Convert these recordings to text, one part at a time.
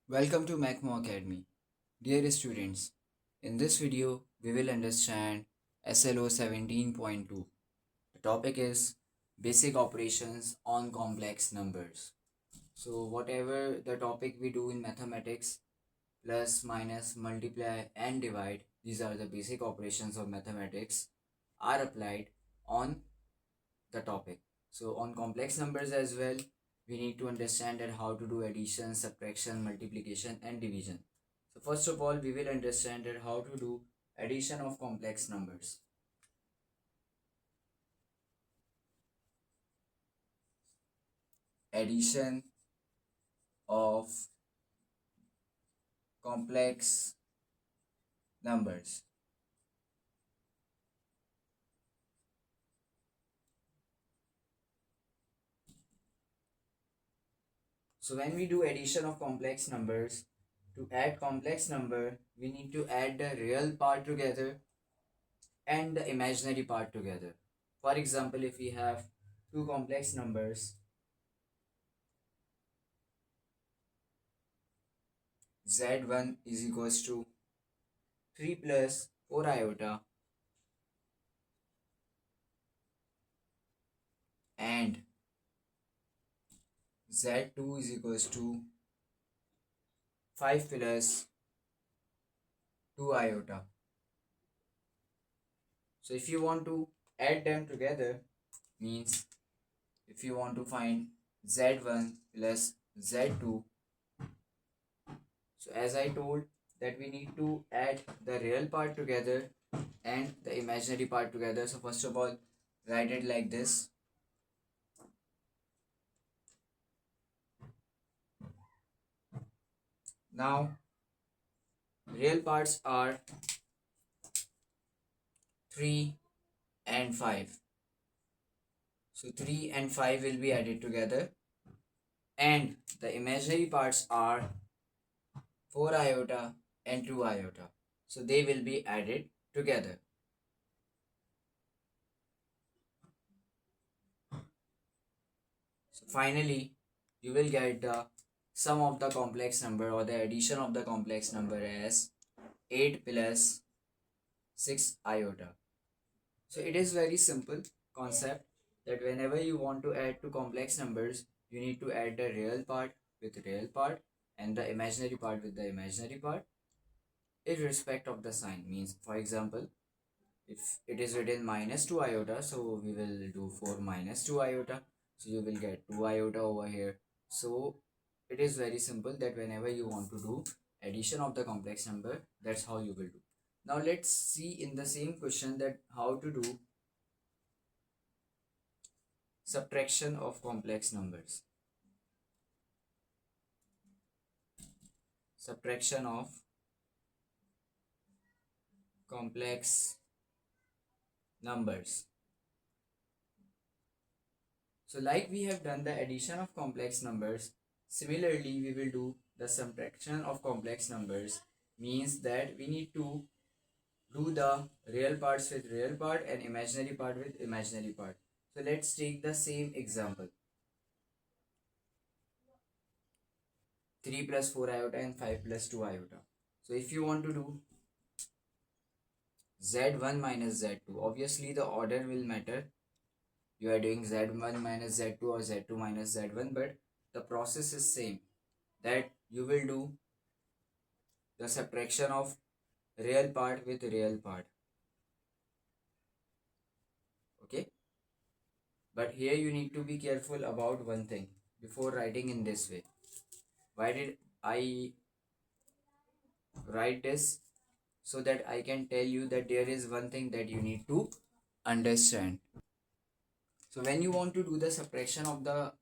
Welcome to Macmo Academy. Dear students, in this video we will understand SLO 17.2. The topic is basic operations on complex numbers. So whatever the topic we do in mathematics, plus, minus, multiply and divide, these are the basic operations of mathematics are applied on the topic. So on complex numbers as well, we need to understand that how to do addition, subtraction, multiplication and division. So first of all, we will understand that how to do addition of complex numbers. Addition of complex numbers. So when we do addition of complex numbers, to add complex number, we need to add the real part together and the imaginary part together. For example, if we have two complex numbers, z1 is equals to 3 plus 4 iota and z2 is equals to 5 plus 2 iota. So if you want to add them together, means if you want to find z1 plus z2, so as I told that we need to add the real part together and the imaginary part together. So first of all, write it like this. Now real parts are 3 and 5. So 3 and 5 will be added together, and the imaginary parts are 4 iota and 2 iota. So they will be added together. So finally, you will get the sum of the complex number or the addition of the complex number as 8 plus 6 iota. So it is very simple concept that whenever you want to add two complex numbers, you need to add the real part with real part and the imaginary part with the imaginary part, irrespective of the sign. Means, for example, if it is written minus 2 iota, so we will do 4 minus 2 iota, so you will get 2 iota over here. So it is very simple that whenever you want to do addition of the complex number, that's how you will do. Now let's see in the same question that how to do subtraction of complex numbers. Subtraction of complex numbers. So like we have done the addition of complex numbers, similarly we will do the subtraction of complex numbers. Means that we need to do the real parts with real part and imaginary part with imaginary part. So let's take the same example. 3 plus 4 iota and 5 plus 2 iota. So if you want to do z1 minus z2, obviously the order will matter. You are doing z1 minus z2 or z2 minus z1, but the process is same, that you will do the subtraction of real part with real part. Okay, but here you need to be careful about one thing before writing in this way. Why did I write this? So that I can tell you that there is one thing that you need to understand. So when you want to do the subtraction of the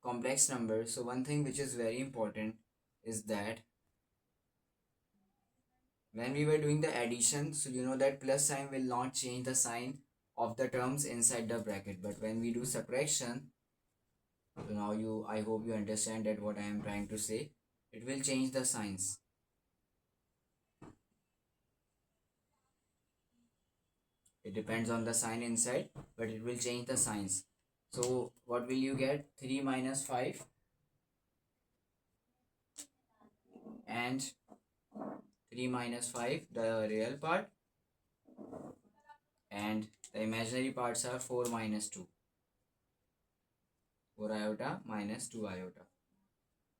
complex number, so one thing which is very important is that when we were doing the addition, so you know that plus sign will not change the sign of the terms inside the bracket, but when we do subtraction, so now I hope you understand that what I am trying to say, it will change the signs. It depends on the sign inside, but it will change the signs. So what will you get? 3 minus 5. and 3 minus 5, the real part, and the imaginary parts are 4 minus 2. 4 iota minus 2 iota.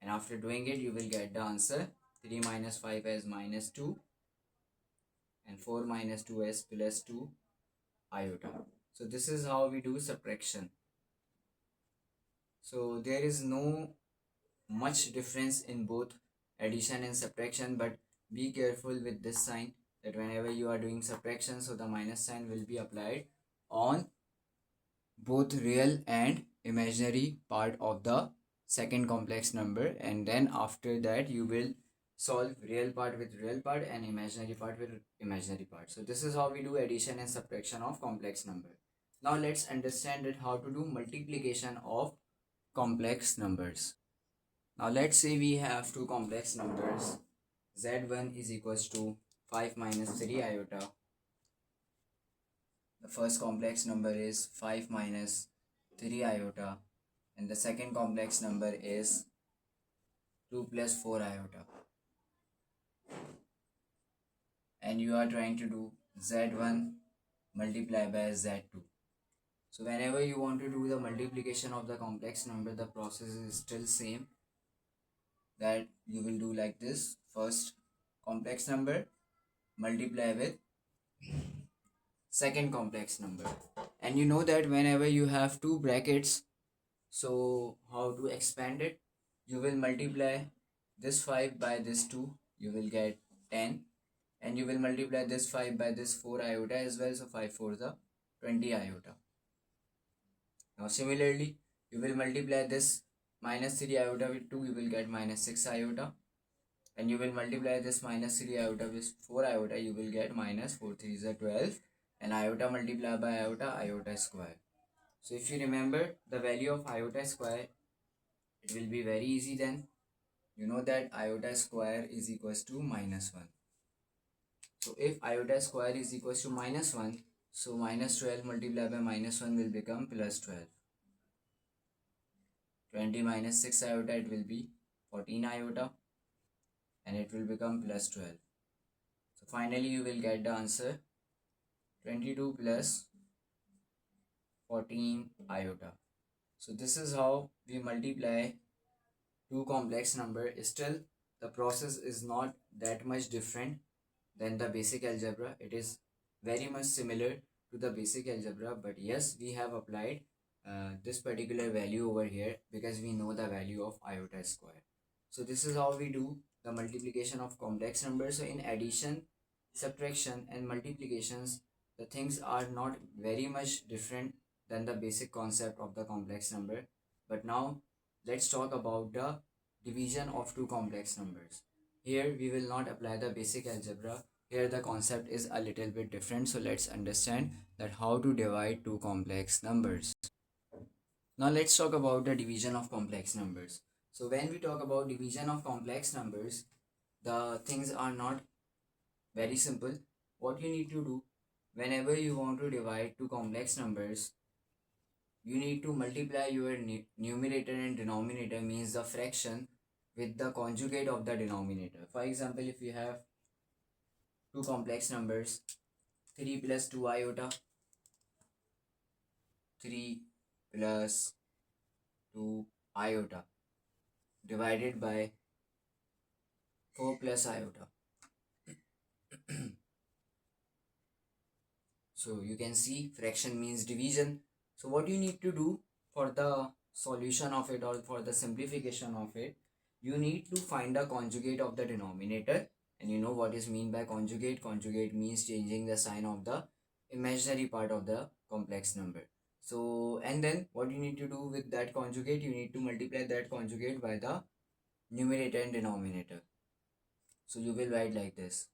And after doing it, you will get the answer 3 minus 5 as minus 2 and 4 minus 2 as plus 2 iota. So this is how we do subtraction. So there is no much difference in both addition and subtraction, but be careful with this sign that whenever you are doing subtraction, so the minus sign will be applied on both real and imaginary part of the second complex number, and then after that you will solve real part with real part and imaginary part with imaginary part. So this is how we do addition and subtraction of complex number. Now let's understand it how to do multiplication of complex numbers. Now let's say we have two complex numbers. Z1 is equals to 5 minus 3 iota. The first complex number is 5 minus 3 iota, and the second complex number is 2 plus 4 iota. And you are trying to do Z1 multiply by Z2. So whenever you want to do the multiplication of the complex number, the process is still same, that you will do like this. First complex number multiply with second complex number, and you know that whenever you have two brackets, so how to expand it? You will multiply this 5 by this 2, you will get 10, and you will multiply this 5 by this 4 iota as well, so 5 4 the 20 iota. Now similarly, you will multiply this minus 3 iota with 2, you will get minus 6 iota, and you will multiply this minus 3 iota with 4 iota, you will get minus 4 3 is 12, and iota multiplied by iota, iota square. So if you remember the value of iota square, it will be very easy then. You know that iota square is equals to minus 1. So if iota square is equals to minus 1, so minus 12 multiplied by minus 1 will become plus 12. 20 minus 6 iota, it will be 14 iota, and it will become plus 12. So finally you will get the answer 22 plus 14 iota. So this is how we multiply two complex number. Still the process is not that much different than the basic algebra. It is very much similar to the basic algebra, but yes, we have applied this particular value over here because we know the value of iota square. So this is how we do the multiplication of complex numbers. So in addition, subtraction and multiplications, the things are not very much different than the basic concept of the complex number. But now let's talk about the division of two complex numbers. Here we will not apply the basic algebra. Here the concept is a little bit different. So let's understand that how to divide two complex numbers. Now let's talk about the division of complex numbers. So when we talk about division of complex numbers, the things are not very simple. What you need to do whenever you want to divide two complex numbers, you need to multiply your numerator and denominator, means the fraction, with the conjugate of the denominator. For example, if you have two complex numbers, 3 plus 2 iota, 3 plus 2 iota divided by 4 plus iota. So you can see fraction means division. So what you need to do for the solution of it, or for the simplification of it, you need to find the conjugate of the denominator. And you know what is mean by conjugate. Conjugate means changing the sign of the imaginary part of the complex number. So and then what you need to do with that conjugate, you need to multiply that conjugate by the numerator and denominator. So you will write like this.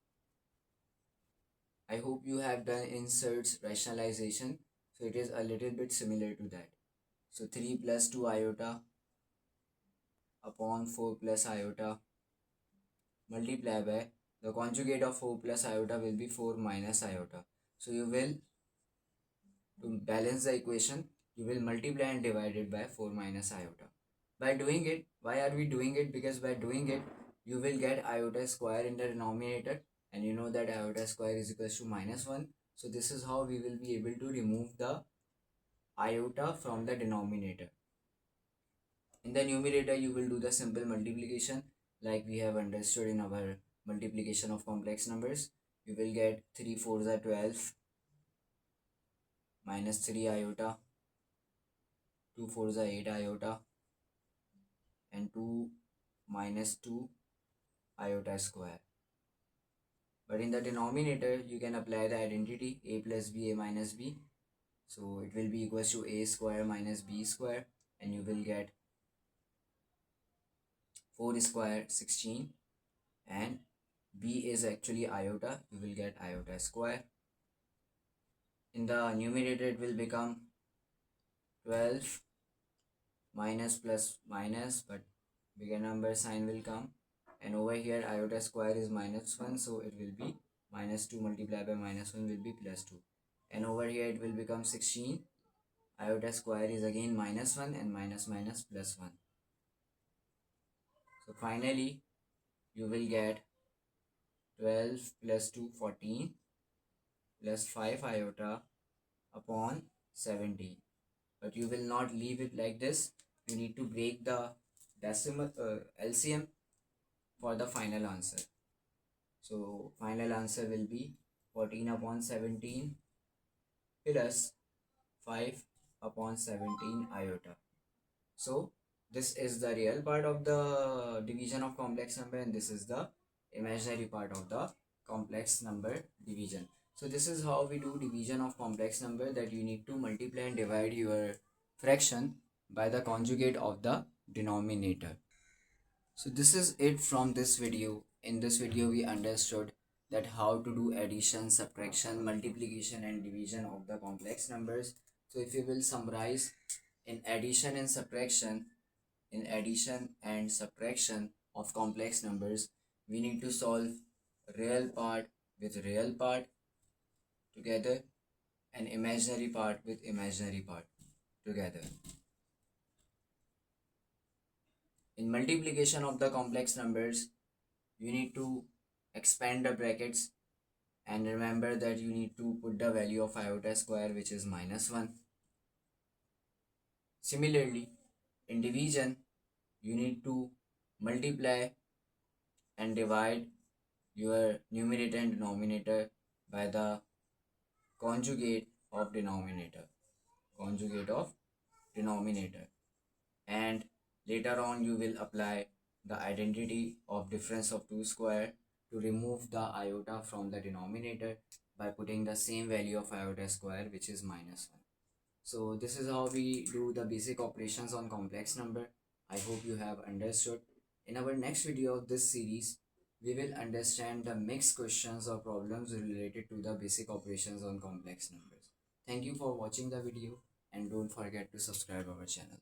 I hope you have done inserts rationalization. So it is a little bit similar to that. So 3 plus 2 iota upon 4 plus iota multiply by the conjugate of 4 plus iota will be 4 minus iota. So you will, to balance the equation, you will multiply and divide it by 4 minus iota. By doing it, why are we doing it? Because by doing it, you will get iota square in the denominator, and you know that iota square is equals to -1. So this is how we will be able to remove the iota from the denominator. In the numerator, you will do the simple multiplication like we have understood in our multiplication of complex numbers. You will get 3 4s are 12 minus 3 iota, 2 4s are 8 iota, and 2 minus 2 iota square. But in the denominator, you can apply the identity a plus b, a minus b. So it will be equals to a square minus b square, and you will get 4 square 16, and b is actually iota, you will get iota square. In the numerator, it will become 12 minus plus minus, but bigger number sign will come, and over here iota square is -1, so it will be -2 multiplied by -1 will be +2, and over here it will become 16. Iota square is again -1, and minus minus plus 1. So finally you will get 12 plus 2 14 plus 5 iota upon 17. But you will not leave it like this. You need to break the decimal LCM for the final answer. So final answer will be 14 upon 17 plus 5 upon 17 iota. So this is the real part of the division of complex number, and this is the imaginary part of the complex number division. So this is how we do division of complex number, that you need to multiply and divide your fraction by the conjugate of the denominator. So this is it from this video. In this video we understood that how to do addition, subtraction, multiplication and division of the complex numbers. So if you will summarize, in addition and subtraction, of complex numbers, we need to solve real part with real part together and imaginary part with imaginary part together. In multiplication of the complex numbers, you need to expand the brackets, and remember that you need to put the value of iota square, which is -1. Similarly, in division, you need to multiply and divide your numerator and denominator by the conjugate of denominator, and later on you will apply the identity of difference of two square to remove the iota from the denominator by putting the same value of iota square, which is -1. So this is how we do the basic operations on complex number. I hope you have understood. In our next video of this series, we will understand the mixed questions or problems related to the basic operations on complex numbers. Thank you for watching the video, and don't forget to subscribe our channel.